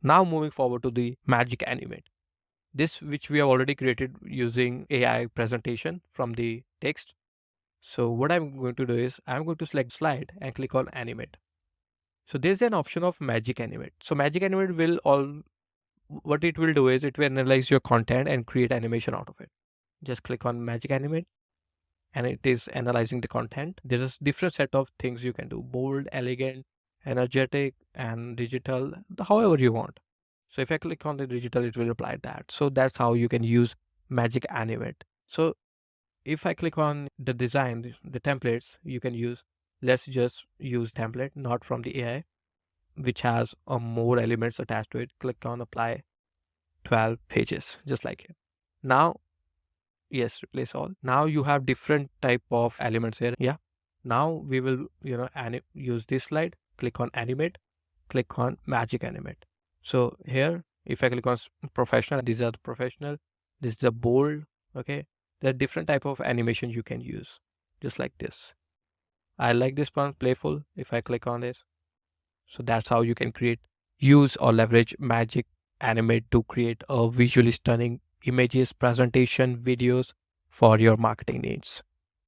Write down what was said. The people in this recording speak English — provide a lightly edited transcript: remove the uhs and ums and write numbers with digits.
Now moving forward to the Magic Animate. This which we have already created using AI presentation from the text. So what I'm going to do is I'm going to select slide and click on animate. So there's an option of Magic Animate. So Magic Animate will all what it will do is it will analyze your content and create animation out of it. Just click on Magic Animate and it is analyzing the content. There's a different set of things you can do: bold, elegant, energetic, and digital, however you want. So if I click on the digital, it will apply that. So that's how you can use Magic Animate. So if I click on the design, the templates you can use, let's just use template, not from the AI, which has more elements attached to it. Click on apply 12 pages, just like it. Now, yes, replace all. Now you have different type of elements here. Yeah. Now we will, use this slide, click on animate, click on Magic Animate. So here, if I click on professional, these are the professional, this is the bold. Okay. There are different type of animation you can use, just like this. I like this one, playful. If I click on this, so that's how you can use or leverage Magic Animate to create a visually stunning images, presentation, videos for your marketing needs.